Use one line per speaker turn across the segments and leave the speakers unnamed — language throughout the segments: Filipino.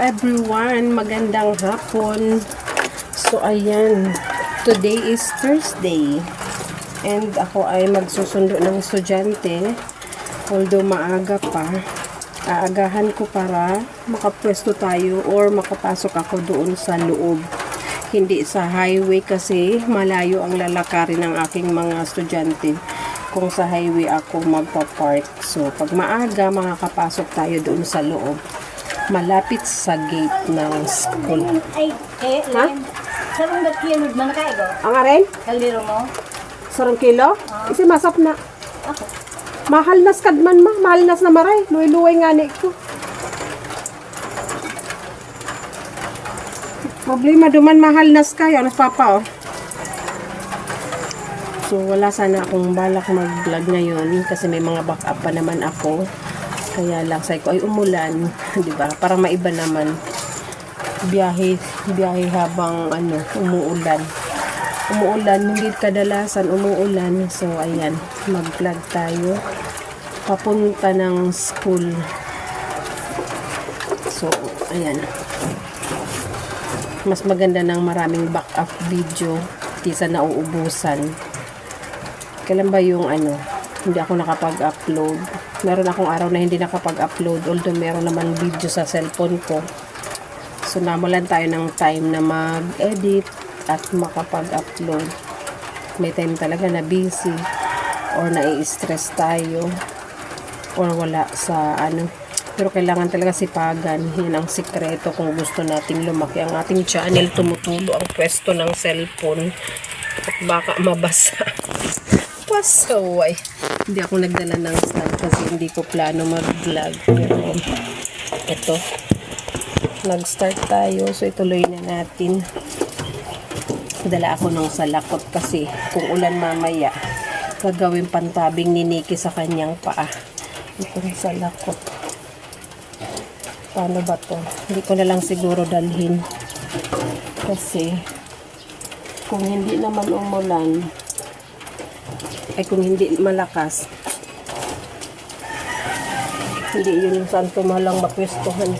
Everyone, magandang hapon. So ayan, today is Thursday and ako ay magsusundo ng estudyante, although maaga pa. Aagahan ko para makapwesto tayo or makapasok ako doon sa loob, hindi sa highway kasi malayo ang lalakarin ng aking mga estudyante kung sa highway ako magpa-park. So pag maaga makakapasok tayo doon sa loob, malapit sa gate ng school. Ha?
Sarong kilo man na kayo?
Ang aren?
Kaliro mo?
Sarong kilo? Isi masap na.
Ako.
Mahal nas kadman ma. Mahal nas na maray. Luay-luay nga ni ko. Problema duman mahal nas kayo. Anas papa oh. So wala sana akong balak mag-vlog ngayon kasi may mga backup pa naman ako. Kaya lang say ko ay umulan, 'di ba? Para maiba naman. Biyahe habang umuulan. Umuulan, hindi kadalasan umuulan. So ayan, mag-vlog tayo papunta ng school. So ayan. Mas maganda ng maraming backup video kaysa nauubusan. Kailan ba yung hindi ako nakapag-upload. Meron akong araw na hindi nakapag-upload, although meron naman video sa cellphone ko. So namulan tayo ng time na mag-edit at makapag-upload. May time talaga na busy or nai-stress tayo or wala sa pero kailangan talaga sipagan. Yan ang sikreto kung gusto nating lumaki ang ating channel. Tumutulo ang pwesto ng cellphone at baka mabasa. Pasaway. Hindi ako nagdala ng stand kasi hindi ko plano mag-vlog. Pero ito, nag-start tayo. So ituloy na natin. Dala ako ng salakot kasi kung ulan mamaya, gagawin pantabing ni Nikki sa kanyang paa. Itong salakot. Paano ba to? Hindi ko na lang siguro dalhin. Kasi kung hindi naman umulan, ay kung hindi malakas, hindi yun yung saan ko malang mapwestuhan.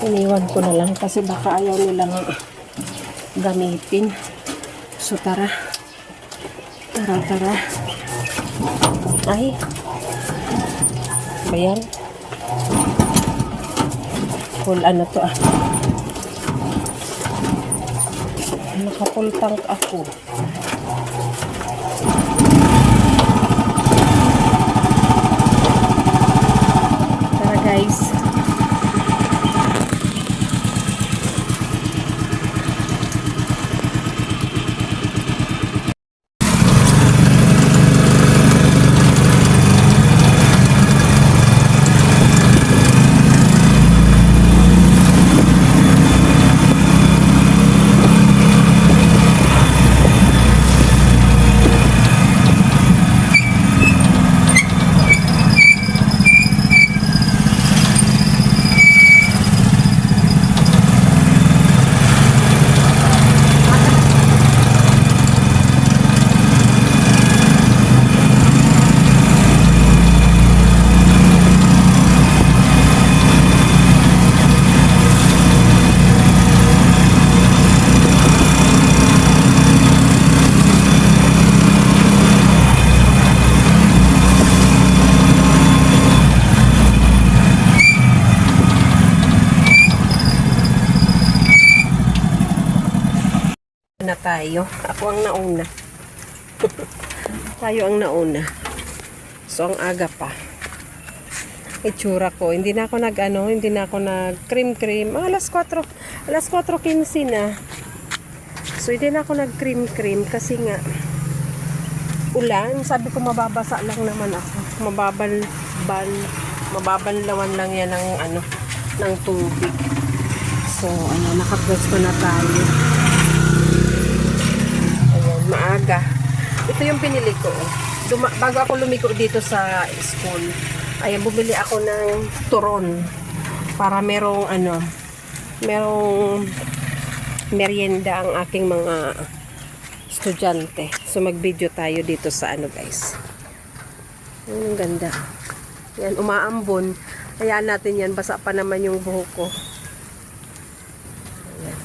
Iniwan ko na lang kasi baka ayaw nilang gamitin. So tara. Ay bayan full to naka-full tank ako. Tara guys. Na tayo. Ako ang nauna. Tayo ang nauna. So ang aga pa. Itsura ko. Hindi na ako nag-cream. Alas 4:15 na. So hindi na ako nag-cream kasi nga ulan. Sabi ko mababasa lang naman ako. Mababanlawan lang yan ng tubig. So nakapwesto na tayo. Maaga. Ito yung pinili ko. Bago ako lumiko dito sa school, ayan, bumili ako ng turon para merong merienda ang aking mga estudyante. So mag-video tayo dito sa ano guys. Ang ganda. Yan, umaambon. Hayaan natin yan. Basa pa naman yung buhok ko. Ayan.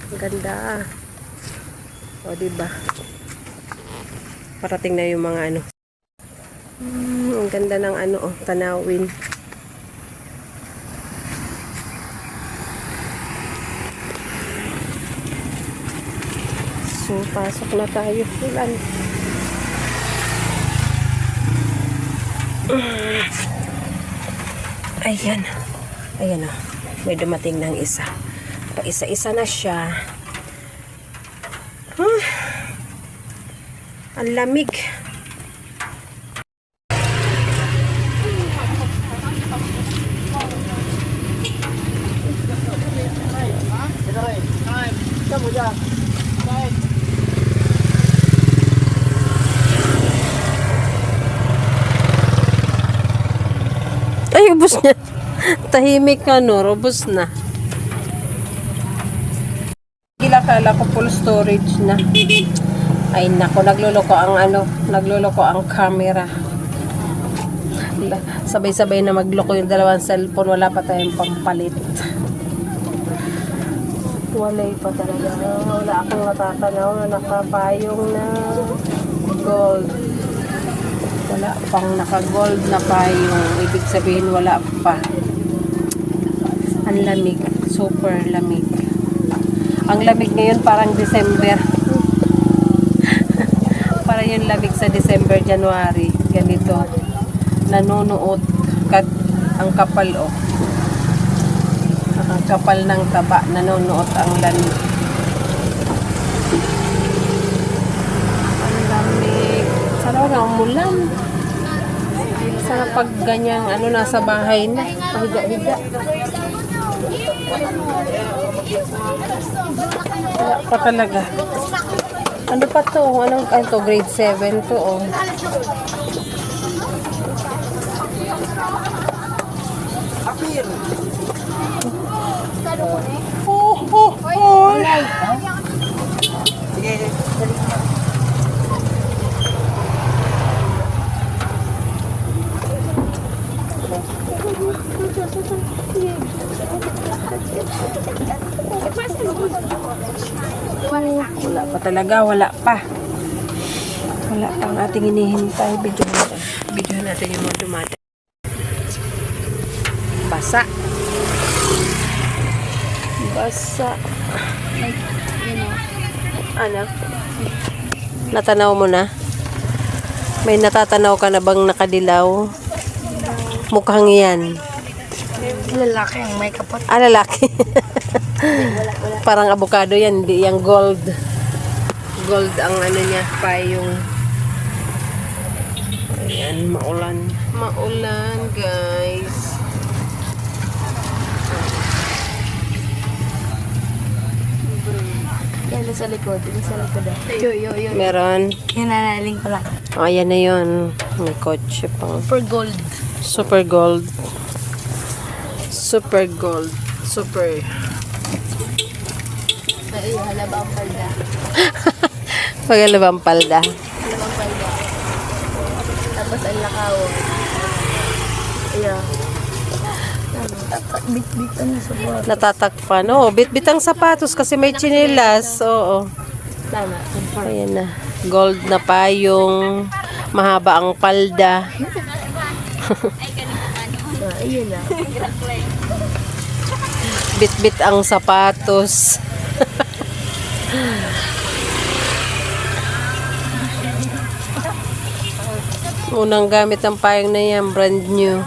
Ang ganda. O, diba? Parating na yung mga ano. Ang ganda ng ano, oh, tanawin. So, pasok na tayo. Ulan. Ayan. Ayan o. May dumating ng isa. Pa-isa-isa na siya. Ang lamig. Ay, ubos niya. Tahimik ka, no? Ubos na. Gilakala ko full storage na. Ay, nako. Nagluloko ang ano. Nagluloko ang camera. Sabay-sabay na magloko yung dalawang cellphone. Wala pa tayong pampalit. Walay pa talaga. Wala akong natatanaw na nakapayong na gold. Wala pang naka-gold na payong. Ibig sabihin wala pa. Ang lamig. Super lamig. Ang lamig ngayon parang December. Parang yung lamig sa December, January. Ganito. Nanonood. Ang kapal oh. Ang kapal ng taba. Nanonood ang lamig. Ang lamig. Sarap na umulan. Sarap pag ganyang ano nasa bahay na. Pahiga-higa. Wala pa talaga. Ano pa to? Anong to? Grade 7 to oh. Wala pa talaga, wala pa. Wala pang ating inihintay. Video natin yung mga dumating. Basa. Basa. Ano? Natanaw mo na? May natatanaw ka na bang nakadilaw? Mukhang yan.
Lalaki ang may kapot.
Ah, lalaki. Parang avocado yan, hindi yung gold. Gold ang ano niya, payong. Ayan, maulan. Maulan, guys.
Yan, sa likod. Yan sa likod. Yo.
Meron.
Yan nanaling pala.
Oh, ayan na yun. May kotse pang.
For gold.
Super gold. Super gold. Super.
Ay, halaba ang palda.
Pagalabang palda.
Halaba ang palda. Tapos ang lakaw. Ayan. Bit-bit ang sapatos.
Natatakpan. Oh, bit-bit ang sapatos kasi may chinelas. Oo.
Tama.
Ayan na. Gold na payong. Mahaba ang palda.
Ayan na.
Bit-bit ang sapatos. Unang gamit ng payong na yan, brand new.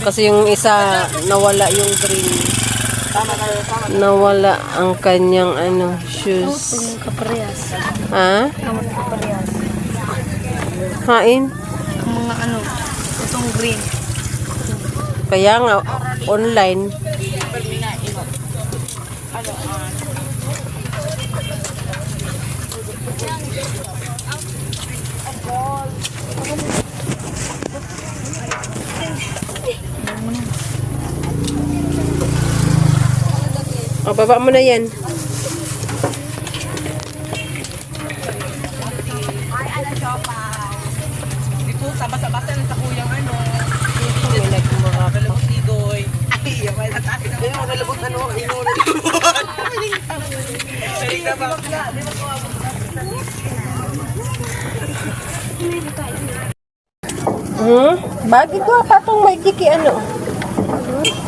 Kasi yung isa, nawala yung green. Nawala ang kanyang ano, shoes.
Kaparehas.
Ha?
Ang kaparehas.
Hain?
Ang mga ano, itong green.
Kaya nga, online. O, baba mo na yan. Bagi ko patong may kiki ano.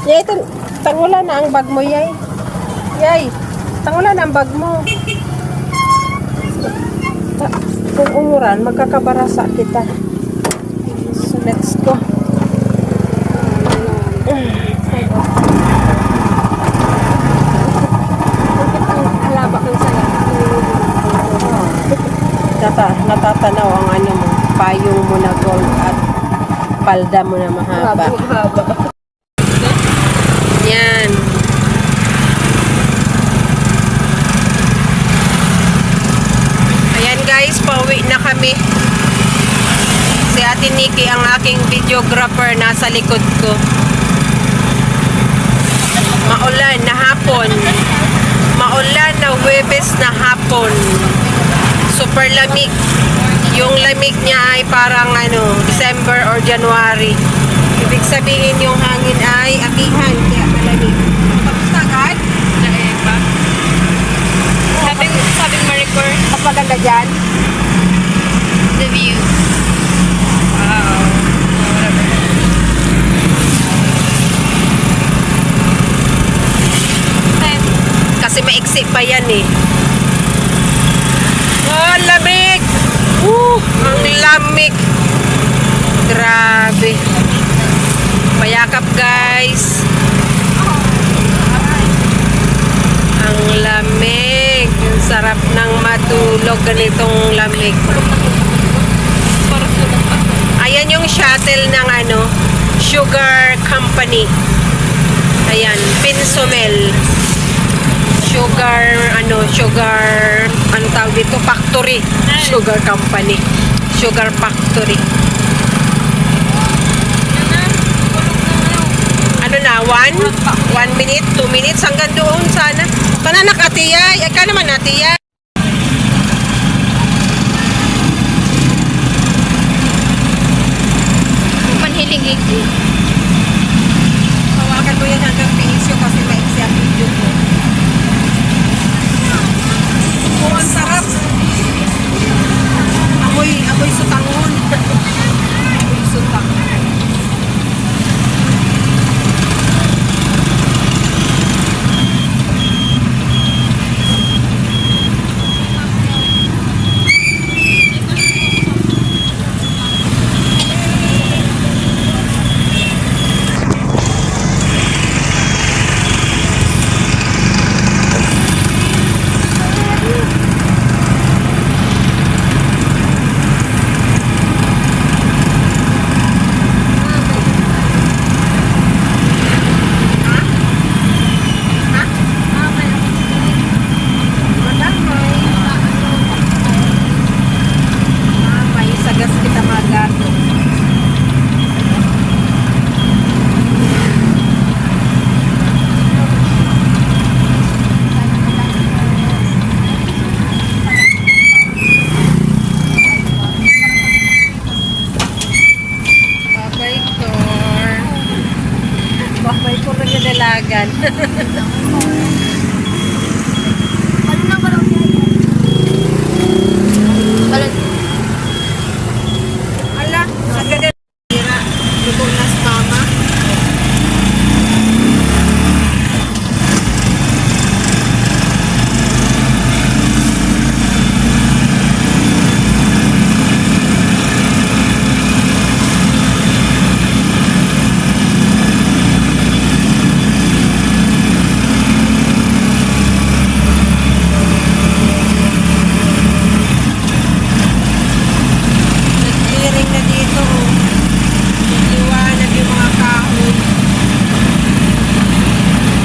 Yay, tangula na ang bag mo, yay. Yay, tangula na ang bag mo. Kung umuran, magkakabarasa kita. So, let's go.
Halaba kang saya.
Natatanaw ang ano mo, payong mo na gold at palda mo na mahaba.
Haba.
Yan. Ayan guys, pauwi na kami. Si Ate Nikki ang aking videographer nasa likod ko. Maulan na hapon. Maulan na Huwebes na hapon. Super lamig. Yung lamig niya ay parang December or January. Ibig sabihin yung hangin ay amihan, kaya malamig. Kamusta guys?
Naeba. Sabing Maricor.
Kapaganda dyan?
The view. Wow.
Kasi maiksi pa yan eh. Oh, lamig! Ang lamig! Grabe. Payakap guys. Ang lamig. Ang sarap ng matulog ganitong lamig. Ayan yung shuttle ng Sugar Company. Ayan, Pinsomel. Ano tawag dito? Factory. Sugar Company. Sugar Factory. Ano na? 1 minute? 2 minutes? Hanggang doon sana. Pananak atiyay. Ay ka naman atiyay.
Panhiling
Hawakan ko yan hanggang finish yun kasi maiksi ang video ko. Oh, ang sarap. Amoy sutangon. Amoy sutangon. Babay ko rin yung dalagan.